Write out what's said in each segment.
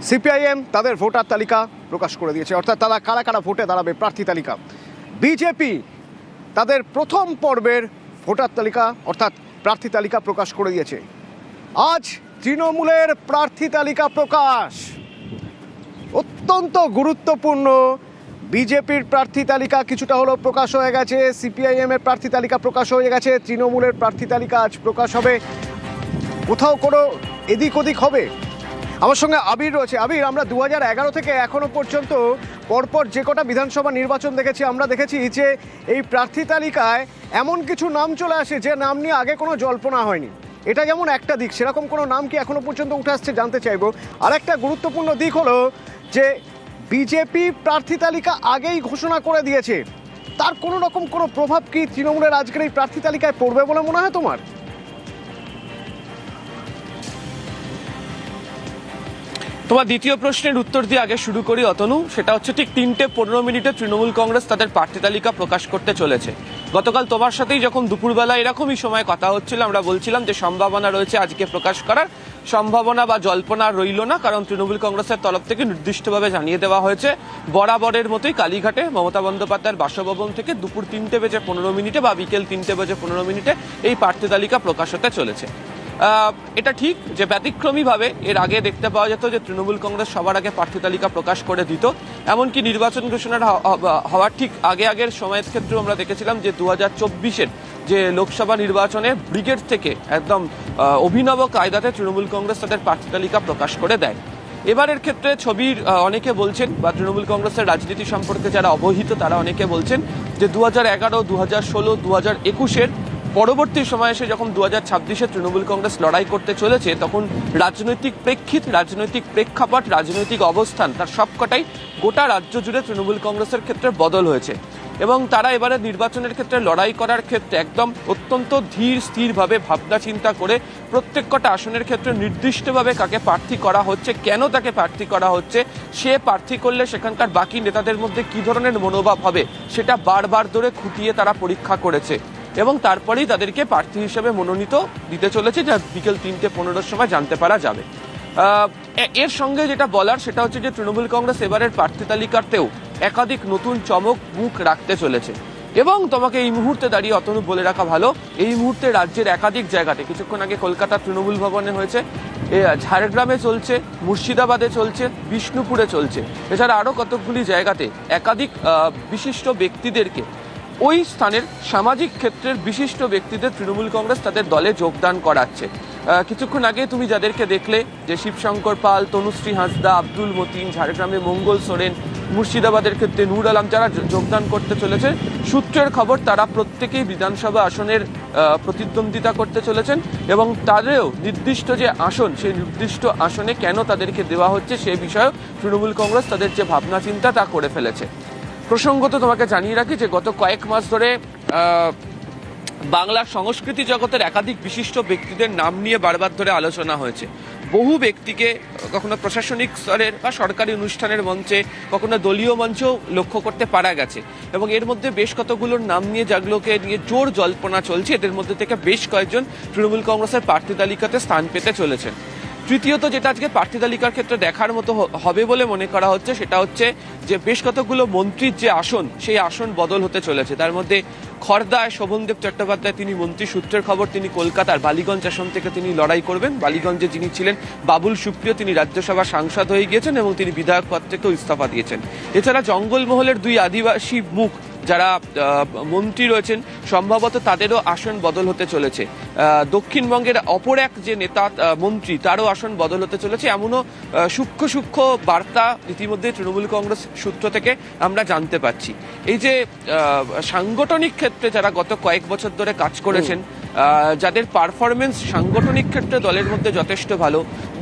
CPIM তাদের voter তালিকা প্রকাশ করে দিয়েছে, অর্থাৎ তারা কারা কারা ভোটে দাঁড়াবে প্রার্থী তালিকা। বিজেপি তাদের প্রথম পর্বের ভোটার তালিকা অর্থাৎ প্রার্থী তালিকা প্রকাশ করে দিয়েছে। আজ তৃণমূলের প্রার্থী তালিকা প্রকাশ, অত্যন্ত গুরুত্বপূর্ণ। বিজেপির প্রার্থী তালিকা কিছুটা হলেও প্রকাশ হয়ে গেছে, সিপিআইএম এর প্রার্থী তালিকা প্রকাশ হয়ে গেছে, তৃণমূলের প্রার্থী তালিকা আজ প্রকাশ হবে। কোথাও কোনো এদিক ওদিক হবে। আমার সঙ্গে আবির রয়েছে। আবির, আমরা 2011 থেকে এখনো পর্যন্ত পরপর যে কটা বিধানসভা নির্বাচন দেখেছি, আমরা দেখেছি যে এই প্রার্থী তালিকায় এমন কিছু নাম চলে আসে যে নাম নিয়ে আগে কোনো জল্পনা হয়নি। এটা যেমন একটা দিক, সেরকম কোনো নাম কি এখনো পর্যন্ত উঠে আসছে জানতে চাইবো। আর একটা গুরুত্বপূর্ণ দিক হলো যে বিজেপি প্রার্থী তালিকা আগেই ঘোষণা করে দিয়েছে, তার কোনো রকম কোনো প্রভাব কি তৃণমূলের আজকের এই প্রার্থী তালিকায় পড়বে বলে মনে হয় তোমার? তোমার দ্বিতীয় প্রশ্নের উত্তর দিয়ে আগে শুরু করি অতনু। সেটা হচ্ছে ঠিক 3:15 তৃণমূল কংগ্রেস তাদের প্রার্থী তালিকা প্রকাশ করতে চলেছে। গতকাল তোমার সাথেই যখন দুপুরবেলা এরকমই সময় কথা হচ্ছিল, আমরা বলছিলাম যে সম্ভাবনা রয়েছে আজকে প্রকাশ করার, সম্ভাবনা বা জল্পনা রইল না, কারণ তৃণমূল কংগ্রেসের তরফ থেকে নির্দিষ্টভাবে জানিয়ে দেওয়া হয়েছে বরাবরের মতোই কালীঘাটে মমতা বন্দ্যোপাধ্যায়ের বাসভবন থেকে দুপুর 3:15 বা বিকেল 3:15 এই প্রার্থী তালিকা প্রকাশ হতে চলেছে। এটা ঠিক যে ব্যতিক্রমীভাবে এর আগে দেখতে পাওয়া যেত যে তৃণমূল কংগ্রেস সবার আগে প্রার্থী তালিকা প্রকাশ করে দিত। এমনকি নির্বাচন ঘোষণার হওয়ার ঠিক আগের সময়ের ক্ষেত্রেও আমরা দেখেছিলাম যে 2024-এর যে লোকসভা নির্বাচনে ব্রিগেড থেকে একদম অভিনব কায়দাতে তৃণমূল কংগ্রেস তাদের প্রার্থী তালিকা প্রকাশ করে দেয়। এবারের ক্ষেত্রে ছবির অনেকে বলছেন বা তৃণমূল কংগ্রেসের রাজনীতি সম্পর্কে যারা অবহিত তারা অনেকে বলছেন যে 2011, 2016, 2021-এর পরবর্তী সময়ে এসে যখন 2026-এ তৃণমূল কংগ্রেস লড়াই করতে চলেছে, তখন রাজনৈতিক প্রেক্ষিত, রাজনৈতিক প্রেক্ষাপট, রাজনৈতিক অবস্থান তার সবকটাই গোটা রাজ্য জুড়ে তৃণমূল কংগ্রেসের ক্ষেত্রে বদল হয়েছে এবং তারা এবারে নির্বাচনের ক্ষেত্রে লড়াই করার ক্ষেত্রে একদম অত্যন্ত ধীর স্থিরভাবে ভাবনা চিন্তা করে প্রত্যেক কটা আসনের ক্ষেত্রে নির্দিষ্টভাবে কাকে প্রার্থী করা হচ্ছে, কেন তাকে প্রার্থী করা হচ্ছে, সে প্রার্থী করলে সেখানকার বাকি নেতাদের মধ্যে কী ধরনের মনোভাব হবে সেটা বারবার ধরে খুঁটিয়ে তারা পরীক্ষা করেছে এবং তারপরেই তাদেরকে প্রার্থী হিসেবে মনোনীত দিতে চলেছে, যা বিকেল 3:15 সময় জানতে পারা যাবে। এর সঙ্গে যেটা বলার সেটা হচ্ছে যে তৃণমূল কংগ্রেস এবারের প্রার্থী তালিকাতেও একাধিক নতুন চমক মুখ রাখতে চলেছে এবং তোমাকে এই মুহূর্তে দাঁড়িয়ে অতনু বলে রাখা ভালো, এই মুহূর্তে রাজ্যের একাধিক জায়গাতে, কিছুক্ষণ আগে কলকাতা তৃণমূল ভবনে হয়েছে, ঝাড়গ্রামে চলছে, মুর্শিদাবাদে চলছে, বিষ্ণুপুরে চলছে, এছাড়া আরও কতকগুলি জায়গাতে একাধিক বিশিষ্ট ব্যক্তিদেরকে, ওই স্থানের সামাজিক ক্ষেত্রের বিশিষ্ট ব্যক্তিদের তৃণমূল কংগ্রেস তাদের দলে যোগদান করাচ্ছে। কিছুক্ষণ আগে তুমি যাদেরকে দেখলে যে শিবশঙ্কর পাল, তনুশ্রী হাঁসদা, আব্দুল মতিন, ঝাড়গ্রামে মঙ্গল সোরেন, মুর্শিদাবাদের ক্ষেত্রে নূর আলম, যারা যোগদান করতে চলেছে, সূত্রের খবর তারা প্রত্যেকেই বিধানসভা আসনের প্রতিদ্বন্দ্বিতা করতে চলেছেন এবং তাদেরও নির্দিষ্ট যে আসন, সেই নির্দিষ্ট আসনে কেন তাদেরকে দেওয়া হচ্ছে সে বিষয়েও তৃণমূল কংগ্রেস তাদের যে ভাবনা চিন্তা তা করে ফেলেছে। প্রসঙ্গত তোমাকে জানিয়ে রাখি যে গত কয়েক মাস ধরে বাংলার সংস্কৃতি জগতের একাধিক বিশিষ্ট ব্যক্তিদের নাম নিয়ে বারবার ধরে আলোচনা হয়েছে। বহু ব্যক্তিকে কখনো প্রশাসনিক স্তরের বা সরকারি অনুষ্ঠানের মঞ্চে, কখনো দলীয় মঞ্চেও লক্ষ্য করতে পারা গেছে এবং এর মধ্যে বেশ কতগুলোর নাম নিয়ে যেগুলোকে নিয়ে জোর জল্পনা চলছে, এদের মধ্যে থেকে বেশ কয়েকজন তৃণমূল কংগ্রেসের প্রার্থী তালিকাতে স্থান পেতে চলেছেন। তৃতীয়ত যেটা আজকে প্রার্থী তালিকার ক্ষেত্রে দেখার মতো হবে বলে মনে করা হচ্ছে সেটা হচ্ছে যে বেশ কতগুলো মন্ত্রীর যে আসন, সেই আসন বদল হতে চলেছে। তার মধ্যে খড়দায় শোভনদেব চট্টোপাধ্যায়, তিনি মন্ত্রী, সূত্রের খবর তিনি কলকাতার বালিগঞ্জ আসন থেকে তিনি লড়াই করবেন। বালিগঞ্জে যিনি ছিলেন বাবুল সুপ্রিয়, তিনি রাজ্যসভা সাংসদ হয়ে গিয়েছেন এবং তিনি বিধায়ক পদ থেকেও ইস্তফা দিয়েছেন। এছাড়া জঙ্গলমহলের 2 আদিবাসী মুখ যারা মন্ত্রী রয়েছেন, সম্ভবত তাদেরও আসন বদল হতে চলেছে। দক্ষিণবঙ্গের অপর এক যে নেতা মন্ত্রী, তারও আসন বদল হতে চলেছে। এমনও সূক্ষ্ম সূক্ষ্ম বার্তা ইতিমধ্যে তৃণমূল কংগ্রেস সূত্র থেকে আমরা জানতে পাচ্ছি। এই যে সাংগঠনিক ক্ষেত্রে যারা গত কয়েক বছর ধরে কাজ করেছেন, যাদের পারফরমেন্স সাংগঠনিক ক্ষেত্রে দলের মধ্যে যথেষ্ট ভালো,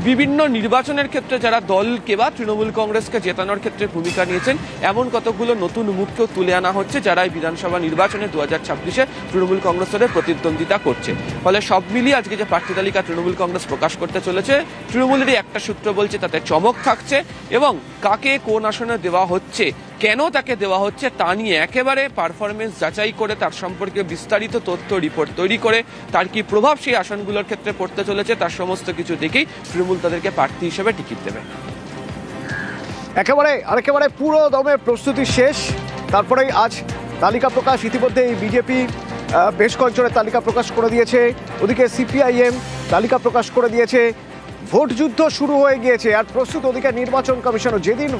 বিভিন্ন নির্বাচনের ক্ষেত্রে যারা দলকে বা তৃণমূল কংগ্রেসকে জেতানোর ক্ষেত্রে ভূমিকা নিয়েছেন, এমন কতগুলো নতুন মুখকেও তুলে আনা হচ্ছে যারা এই বিধানসভা নির্বাচনে 2026-এ তৃণমূল কংগ্রেসের প্রতিদ্বন্দ্বিতা করছে। ফলে সব মিলিয়ে আজকে যে প্রার্থী তালিকা তৃণমূল কংগ্রেস প্রকাশ করতে চলেছে, তৃণমূলেরই একটা সূত্র বলছে তাতে চমক থাকছে এবং কাকে কোন আসনে দেওয়া হচ্ছে, কেন তাকে দেওয়া হচ্ছে তা নিয়ে একেবারে পারফরমেন্স যাচাই করে তার সম্পর্কে বিস্তারিত তথ্য রিপোর্ট তৈরি করে তার কি প্রভাব সেই আসনগুলোর ক্ষেত্রে পড়তে চলেছে, তার সমস্ত কিছু দেখেই তৃণমূল তাদেরকে প্রার্থী হিসেবে টিকিট দেবে। একেবারে পুরো দমে প্রস্তুতি শেষ, তারপরেই আজ তালিকা প্রকাশ। ইতিমধ্যে এই বিজেপি বেশ কয়েকজনের তালিকা প্রকাশ করে দিয়েছে, ওদিকে সিপিআইএম তালিকা প্রকাশ করে দিয়েছে। ভোট যুদ্ধ শুরু হয়ে গিয়েছে আর প্রস্তুত ওদিকে নির্বাচন কমিশনও। যেদিন